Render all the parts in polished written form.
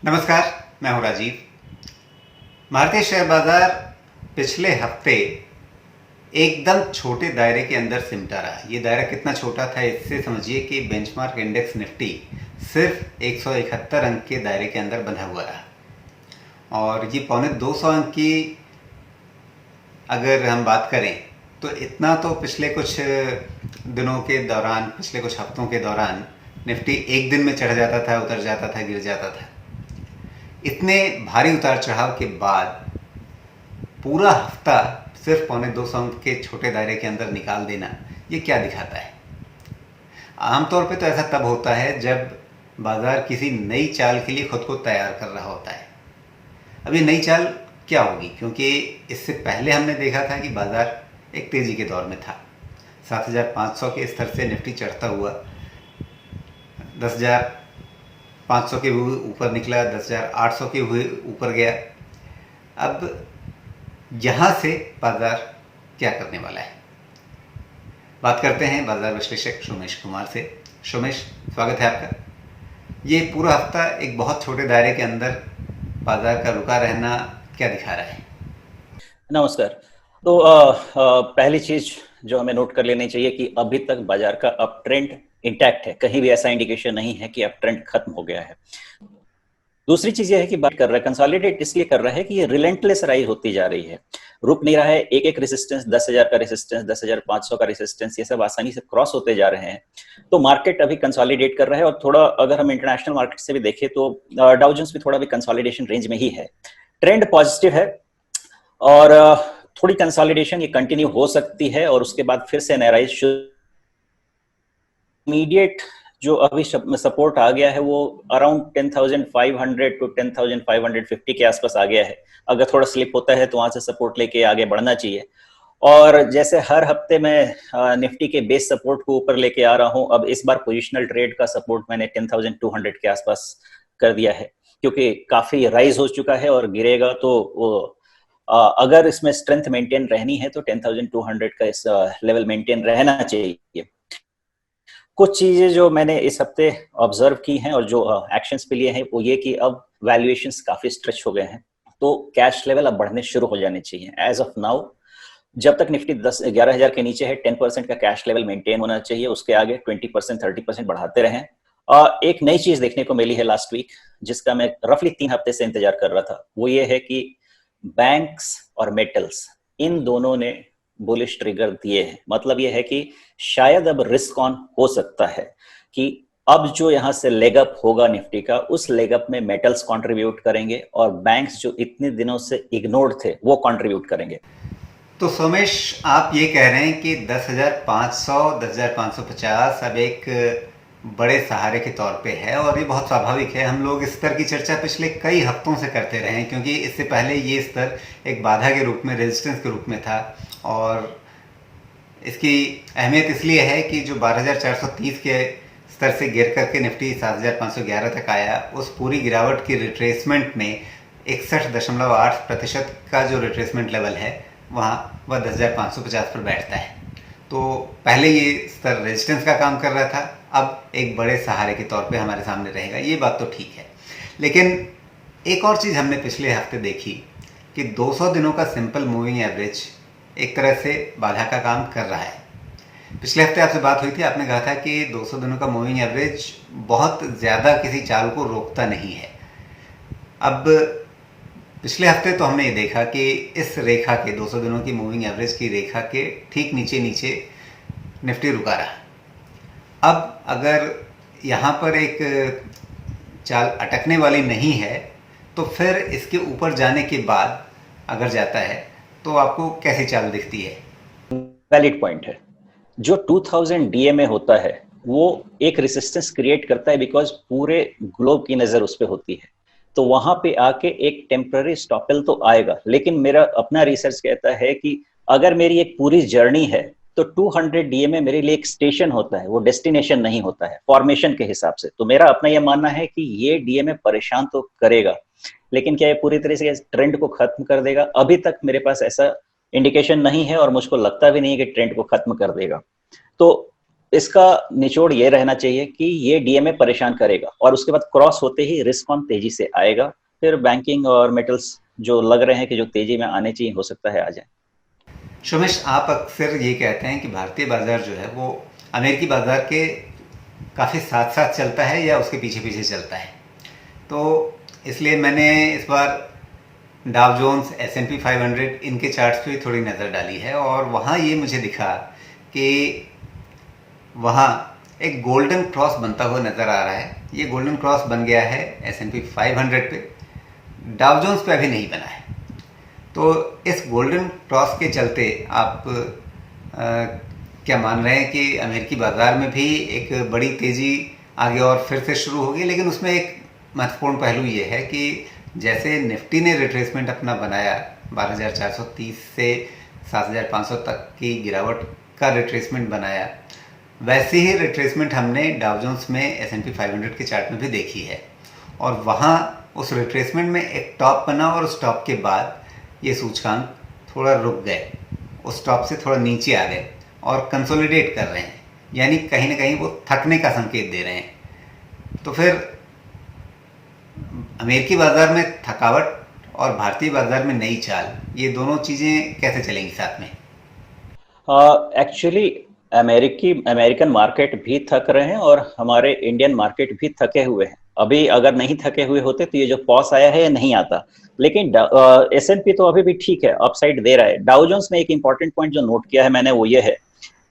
नमस्कार, मैं हूं राजीव। भारतीय शेयर बाजार पिछले हफ्ते एकदम छोटे दायरे के अंदर सिमटा रहा। ये दायरा कितना छोटा था इससे समझिए कि बेंचमार्क इंडेक्स निफ्टी सिर्फ 171 अंक के दायरे के अंदर बंधा हुआ रहा और ये पौने 200 अंक की अगर हम बात करें तो इतना तो पिछले कुछ दिनों के दौरान, पिछले कुछ हफ्तों के दौरान निफ्टी एक दिन में चढ़ जाता था, उतर जाता था, गिर जाता था। इतने भारी उतार चढ़ाव के बाद पूरा हफ्ता सिर्फ पौने 200 अंक के छोटे दायरे के अंदर निकाल देना, ये क्या दिखाता है? आमतौर पे तो ऐसा तब होता है जब बाजार किसी नई चाल के लिए खुद को तैयार कर रहा होता है। अब ये नई चाल क्या होगी? क्योंकि इससे पहले हमने देखा था कि बाजार एक तेजी के दौर में था। 7,500 के स्तर से निफ्टी चढ़ता हुआ 10,500 के ऊपर निकला, 10,800 के ऊपर गया। अब यहाँ से बाजार क्या करने वाला है, बात करते हैं बाजार विश्लेषक सोमेश कुमार से। सोमेश, स्वागत है आपका। ये पूरा हफ्ता एक बहुत छोटे दायरे के अंदर बाजार का रुका रहना क्या दिखा रहा है? नमस्कार। तो पहली चीज जो हमें नोट कर लेनी चाहिए कि अभी तक बाजार का अप ट्रेंड इंटैक्ट है, कहीं भी ऐसा इंडिकेशन नहीं है कि अप ट्रेंड खत्म हो गया है। दूसरी चीज यह है कि बात कर रहा है, कंसोलिडेट इसलिए कर रहा है कि ये रिलेंटलेस राइज होती जा रही है, रुक नहीं रहा है। एक एक रेजिस्टेंस, 10,000 का रेजिस्टेंस, 10,500 का रेजिस्टेंस, ये सब आसानी से क्रॉस होते जा रहे हैं। तो मार्केट अभी कंसोलिडेट कर रहा है और थोड़ा अगर हम इंटरनेशनल मार्केट से भी देखें तो डाउ जोन्स भी थोड़ा भी कंसोलिडेशन रेंज में ही है। ट्रेंड पॉजिटिव है और थोड़ी कंसोलिडेशन ये कंटिन्यू हो सकती है और उसके बाद फिर से नया राइज। इमीडिएट जो अभी सपोर्ट आ गया है वो अराउंड 10,500 टू 10,550 के आसपास आ गया है। अगर थोड़ा स्लिप होता है तो वहां से सपोर्ट लेके आगे बढ़ना चाहिए। और जैसे हर हफ्ते मैं निफ्टी के बेस सपोर्ट को ऊपर लेके आ रहा हूं, अब इस बार पोजिशनल ट्रेड का सपोर्ट मैंने 10,200 के आसपास कर दिया है, क्योंकि काफी राइज हो चुका है और गिरेगा तो अगर इसमें स्ट्रेंथ मेंटेन रहनी है तो 10,200 का इस लेवल मेंटेन रहना चाहिए। कुछ चीजें जो मैंने इस हफ्ते ऑब्जर्व की हैं और जो एक्शंस पे लिए हैं वो ये कि अब वैल्यूएशंस काफी स्ट्रेच हो गए हैं, तो कैश लेवल अब बढ़ने शुरू हो जाने चाहिए। एज ऑफ नाउ जब तक निफ्टी 11,000 के नीचे है 10% का कैश लेवल मेंटेन होना चाहिए, उसके आगे 20% 30% बढ़ाते रहें। एक नई चीज देखने को मिली है लास्ट वीक, जिसका मैं रफली 3 हफ्ते से इंतजार कर रहा था, वो ये है कि बैंक्स और मेटल्स इन दोनों ने बुलिश ट्रिगर दिए हैं। मतलब ये है कि शायद अब रिस्क ऑन हो सकता है कि अब जो यहां से लेग अप होगा निफ्टी का, उस लेग अप में मेटल्स कंट्रीब्यूट करेंगे और बैंक्स जो इतने दिनों से इग्नोर्ड थे वो कंट्रीब्यूट करेंगे। तो सोमेश, आप ये कह रहे हैं कि 10,500, 10,550 अब एक बड़े सहारे के तौर पे है और ये बहुत स्वाभाविक है। हम लोग इस स्तर की चर्चा पिछले कई हफ्तों से करते रहे हैं, क्योंकि इससे पहले ये स्तर एक बाधा के रूप में, रेजिस्टेंस के रूप में था। और इसकी अहमियत इसलिए है कि जो 12,430 के स्तर से गिर करके निफ्टी 7,511 तक आया, उस पूरी गिरावट की रिट्रेसमेंट में 61.8% का जो रिट्रेसमेंट लेवल है वह 10,550 पर बैठता है। तो पहले ये स्तर रेजिस्टेंस का काम कर रहा था, अब एक बड़े सहारे के तौर पे हमारे सामने रहेगा। ये बात तो ठीक है, लेकिन एक और चीज़ हमने पिछले हफ्ते देखी कि 200 दिनों का सिंपल मूविंग एवरेज एक तरह से बाधा का काम कर रहा है। पिछले हफ्ते आपसे बात हुई थी, आपने कहा था कि 200 दिनों का मूविंग एवरेज बहुत ज़्यादा किसी चाल को रोकता नहीं है। अब पिछले हफ्ते तो हमने ये देखा कि इस रेखा के, 200 दिनों की मूविंग एवरेज की रेखा के ठीक नीचे नीचे निफ्टी रुका रहा। अब अगर यहाँ पर एक चाल अटकने वाली नहीं है तो फिर इसके ऊपर जाने के बाद अगर जाता है तो आपको कैसी चाल दिखती है? वैलिड पॉइंट है। जो 2000 डीएमए होता है वो एक रेजिस्टेंस क्रिएट करता है, बिकॉज पूरे ग्लोब की नजर उस पर होती है, तो वहां पे आके एक टेम्पररी स्टॉपल तो आएगा। लेकिन मेरा अपना रिसर्च कहता है कि अगर मेरी एक पूरी जर्नी है तो 200 डीएमए मेरे लिए एक स्टेशन होता है, वो डेस्टिनेशन नहीं होता है फॉर्मेशन के हिसाब से। तो मेरा अपना यह मानना है कि ये डीएमए परेशान तो करेगा, लेकिन क्या ये पूरी तरह से ट्रेंड को खत्म कर देगा? अभी तक मेरे पास ऐसा इंडिकेशन नहीं है और मुझको लगता भी नहीं है कि ट्रेंड को खत्म कर देगा। तो इसका निचोड़ ये रहना चाहिए कि ये डीएमए परेशान करेगा और उसके बाद क्रॉस होते ही रिस्क ऑन तेजी से आएगा, फिर बैंकिंग और मेटल्स जो लग रहे हैं कि जो तेजी में आने चाहिए हो सकता है आ जाए। शोमेश, आप अक्सर ये कहते हैं कि भारतीय बाजार जो है वो अमेरिकी बाजार के काफ़ी साथ साथ चलता है या उसके पीछे पीछे चलता है। तो इसलिए मैंने इस बार डाव जोन्स, S&P 500 इनके चार्ट्स पे थोड़ी नज़र डाली है और वहाँ ये मुझे दिखा कि वहाँ एक गोल्डन क्रॉस बनता हुआ नज़र आ रहा है। ये गोल्डन क्रॉस बन गया है S&P 500 पे, डाव जोन्स पे अभी नहीं बना है। तो इस गोल्डन क्रॉस के चलते आप क्या मान रहे हैं कि अमेरिकी बाज़ार में भी एक बड़ी तेज़ी आगे और फिर से शुरू होगी? लेकिन उसमें एक महत्वपूर्ण पहलू ये है कि जैसे निफ्टी ने रिट्रेसमेंट अपना बनाया 12,430 से 7,500 तक की गिरावट का रिट्रेसमेंट बनाया, वैसे ही रिट्रेसमेंट हमने डाव जोन्स में S&P 500 के चार्ट में भी देखी है। और वहाँ उस रिट्रेसमेंट में एक टॉप बना और उस टॉप के बाद ये सूचकांक थोड़ा रुक गए, उस टॉप से थोड़ा नीचे आ गए और कंसोलिडेट कर रहे हैं, यानी कहीं ना कहीं वो थकने का संकेत दे रहे हैं। तो फिर अमेरिकी बाजार में थकावट और भारतीय बाजार में नई चाल, ये दोनों चीज़ें कैसे चलेंगी साथ में? एक्चुअली अमेरिकन मार्केट भी थक रहे हैं और हमारे इंडियन मार्केट भी थके हुए हैं। अभी अगर नहीं थके हुए होते तो ये जो पॉस आया है ये नहीं आता। लेकिन S&P तो अभी भी ठीक है, अपसाइड दे रहा है। डाउ जोन्स में एक इंपॉर्टेंट पॉइंट जो नोट किया है मैंने वो ये है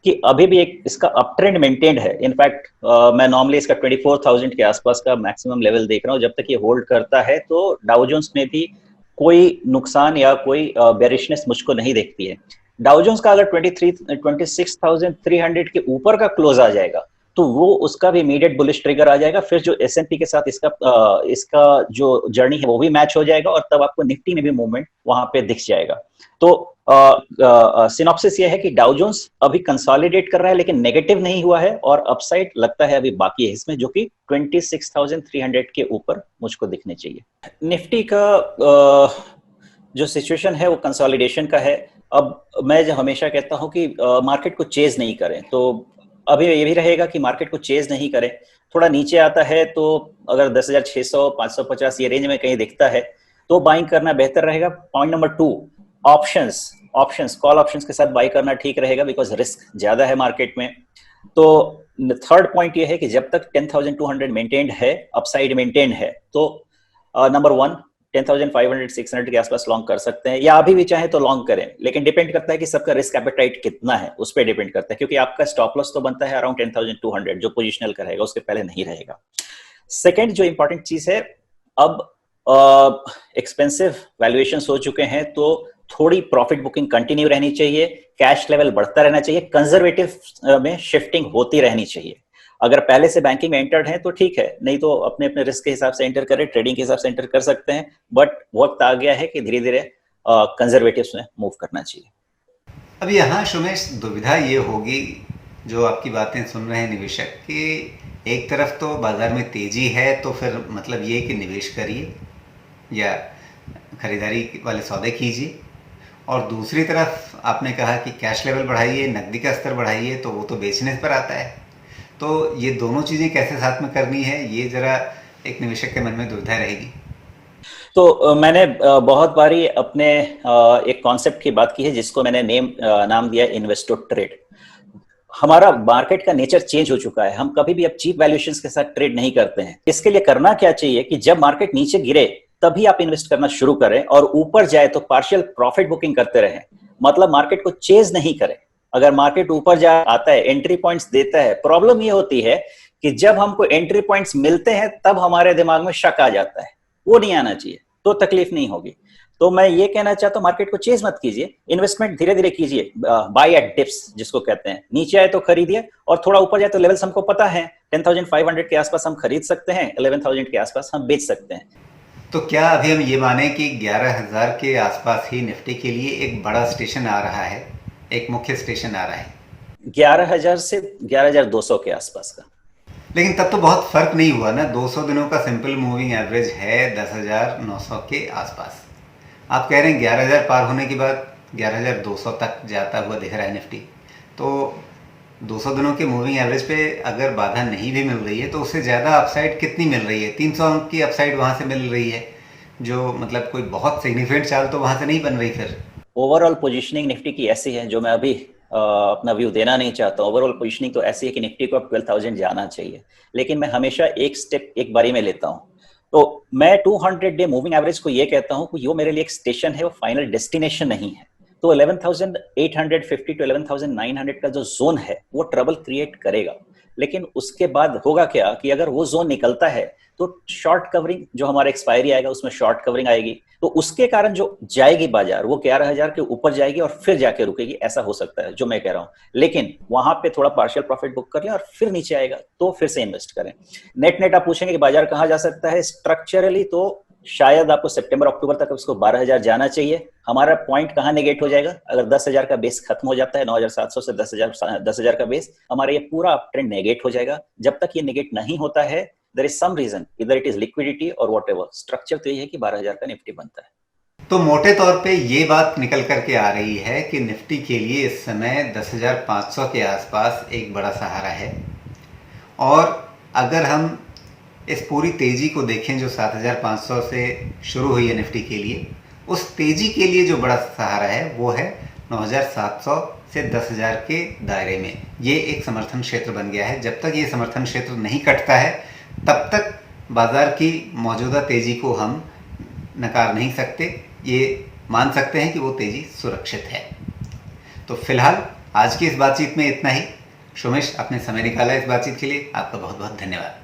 कि अभी भी एक इसका अप ट्रेंड मेंटेन्ड है। इनफैक्ट मैं नॉर्मली इसका 24,000 के आसपास का मैक्सिमम लेवल देख रहा हूँ। जब तक ये होल्ड करता है तो डाउ जोन्स में भी कोई नुकसान या कोई बेरिशनेस मुझको नहीं दिखती है। डाउ जोन्स का अगर 26,300 के ऊपर का क्लोज आ जाएगा तो वो उसका भी इमीडिएट बुलिश ट्रिगर आ जाएगा। फिर जो S&P के साथ इसका जो जर्नी है वो भी मैच हो जाएगा और तब आपको निफ्टी में भी मूवमेंट वहां पे दिख जाएगा। तो सिनॉप्सिस ये है कि डाउ जोन्स अभी कंसोलिडेट कर रहा है लेकिन नेगेटिव नहीं हुआ है और अपसाइड लगता है अभी बाकी है इसमें, जो कि 26,300 के ऊपर मुझको दिखने चाहिए। निफ्टी का जो सिचुएशन है वो कंसोलिडेशन का है। अब मैं जो हमेशा कहता हूं कि मार्केट को चेज नहीं करें, तो अभी ये भी रहेगा कि मार्केट को चेज नहीं करें। थोड़ा नीचे आता है तो अगर 10,600 550 ये रेंज में कहीं दिखता है तो बाइंग करना बेहतर रहेगा। Point number 2, options call options के साथ बाई करना ठीक रहेगा बिकॉज रिस्क ज्यादा है मार्केट में। तो थर्ड पॉइंट ये है कि जब तक 10,200 मेंटेन्ड है, अपसाइड मेंटेन्ड है, तो नंबर 1 10,500 600 के आसपास लॉन्ग कर सकते हैं या अभी भी चाहे तो लॉन्ग करें, लेकिन डिपेंड करता है कि सबका रिस्क एपेटाइट कितना है, उस पर डिपेंड करता है। क्योंकि आपका स्टॉप लॉस तो बनता है अराउंड 10,200 जो पोजिशनल का रहेगा, उसके पहले नहीं रहेगा। सेकेंड जो इंपॉर्टेंट चीज है, अब एक्सपेंसिव वैल्यूएशन हो चुके हैं तो थोड़ी प्रॉफिट बुकिंग कंटिन्यू रहनी चाहिए, कैश लेवल बढ़ता रहना चाहिए, कंजर्वेटिव में शिफ्टिंग होती रहनी चाहिए। अगर पहले से बैंकिंग में एंटर्ड है तो ठीक है, नहीं तो अपने अपने रिस्क के हिसाब से एंटर करें, ट्रेडिंग के हिसाब से एंटर कर सकते हैं। बट वक्त आ गया है कि धीरे धीरे कंजर्वेटिव्स में मूव करना चाहिए। अब यहाँ सुमेश दुविधा ये होगी, जो आपकी बातें सुन रहे हैं निवेशक, कि एक तरफ तो बाजार में तेजी है तो फिर मतलब ये कि निवेश करिए या खरीदारी वाले सौदे कीजिए, और दूसरी तरफ आपने कहा कि कैश लेवल बढ़ाइए, नकदी का स्तर बढ़ाइए, तो वो तो बेचने पर आता है। तो ये दोनों चीज़ें कैसे साथ में करनी है, ये जरा एक निवेशक के मन में दुविधा रहेगी। तो मैंने बहुत बारी अपने एक कॉन्सेप्ट की बात की है जिसको मैंने नाम दिया इन्वेस्टर ट्रेड। हमारा मार्केट का नेचर चेंज हो चुका है, हम कभी भी अब चीप वैल्यूएशंस के साथ ट्रेड नहीं करते हैं। इसके लिए करना क्या चाहिए कि जब मार्केट नीचे गिरे तभी आप इन्वेस्ट करना शुरू करें और ऊपर जाए तो पार्शियल प्रॉफिट बुकिंग करते रहें। मतलब मार्केट को चेज नहीं करें। अगर मार्केट ऊपर जा आता है, एंट्री पॉइंट्स देता है, प्रॉब्लम ये होती है कि जब हमको एंट्री पॉइंट्स मिलते हैं तब हमारे दिमाग में शक आ जाता है, वो नहीं आना चाहिए, तो तकलीफ नहीं होगी। तो मैं ये कहना चाहता हूं, मार्केट को चेज मत कीजिए, इन्वेस्टमेंट धीरे धीरे कीजिए, बाय एट डिप्स जिसको कहते हैं। नीचे आए तो खरीदिए और थोड़ा ऊपर जाए तो लेवल्स हमको पता है, 10,500 के आसपास हम खरीद सकते हैं, 11,000 के आसपास हम बेच सकते हैं। तो क्या अभी हम ये माने कि 11,000 के आसपास ही निफ्टी के लिए एक बड़ा स्टेशन आ रहा है, एक मुख्य स्टेशन आ रहा है? 11,000 से 11,200 के आसपास का। लेकिन तब तो बहुत फर्क नहीं हुआ ना, 200 दिनों का सिंपल मूविंग एवरेज है 10,900 के आसपास। आप कह रहे हैं 11,000 पार होने के बाद 11,200 तक जाता हुआ दिख रहा है निफ्टी। तो 200 दिनों के मूविंग एवरेज पे अगर बाधा नहीं भी मिल रही है तो उससे ज़्यादा अपसाइड कितनी मिल रही है? 300 अंक की अपसाइड वहाँ से मिल रही है, जो मतलब कोई बहुत सिग्निफिकेंट चाल तो वहाँ से नहीं बन रही फिर। ओवरऑल पोजीशनिंग निफ्टी की ऐसी है, जो मैं अभी अपना व्यू देना नहीं चाहता। ओवरऑल पोजीशनिंग तो ऐसी है कि निफ्टी को अब 12,000 जाना चाहिए, लेकिन मैं हमेशा एक स्टेप एक बारी में लेता हूँ। तो मैं 200 डे मूविंग एवरेज को ये कहता हूँ कि वो मेरे लिए एक स्टेशन है, वो फाइनल डेस्टिनेशन नहीं है। तो 11,850 टू 11,900 का जो जोन है वो ट्रबल क्रिएट करेगा, लेकिन उसके बाद होगा क्या कि अगर वो जोन निकलता है तो शॉर्ट कवरिंग, जो हमारा एक्सपायरी आएगा उसमें शॉर्ट कवरिंग आएगी, तो उसके कारण जो जाएगी बाजार वो 11,000 के ऊपर जाएगी और फिर जाके रुकेगी। ऐसा हो सकता है जो मैं कह रहा हूं, लेकिन वहां पे थोड़ा पार्शियल प्रॉफिट बुक कर लें और फिर नीचे आएगा तो फिर से इन्वेस्ट करें। नेट नेट आप पूछेंगे कि बाजार कहां जा सकता है स्ट्रक्चरली, तो शायद आपको सितंबर अक्टूबर तक उसको 12,000 जाना चाहिए। हमारा पॉइंट कहां नेगेट हो जाएगा? अगर 10,000 का बेस खत्म हो जाता है, 9,700 से 10,000 का बेस, हमारा ये पूरा अप ट्रेंड नेगेट हो जाएगा। जब तक ये नेगेट नहीं होता है, देयर इज सम रीजन, इधर इट इज लिक्विडिटी और व्हाटएवर, स्ट्रक्चर तो ये है कि 12,000 का निफ्टी बनता है। तो मोटे तौर पे ये बात निकल करके आ रही है कि निफ्टी के लिए इस समय 10,500 के आसपास एक बड़ा सहारा है, और अगर हम इस पूरी तेजी को देखें जो 7,500 से शुरू हुई है निफ्टी के लिए, उस तेजी के लिए जो बड़ा सहारा है वो है 9,700 से 10,000 के दायरे में। ये एक समर्थन क्षेत्र बन गया है। जब तक ये समर्थन क्षेत्र नहीं कटता है तब तक बाजार की मौजूदा तेजी को हम नकार नहीं सकते, ये मान सकते हैं कि वो तेजी सुरक्षित है। तो फिलहाल आज की इस बातचीत में इतना ही। सोमेश, आपने समय निकाला इस बातचीत के लिए, आपका बहुत बहुत धन्यवाद।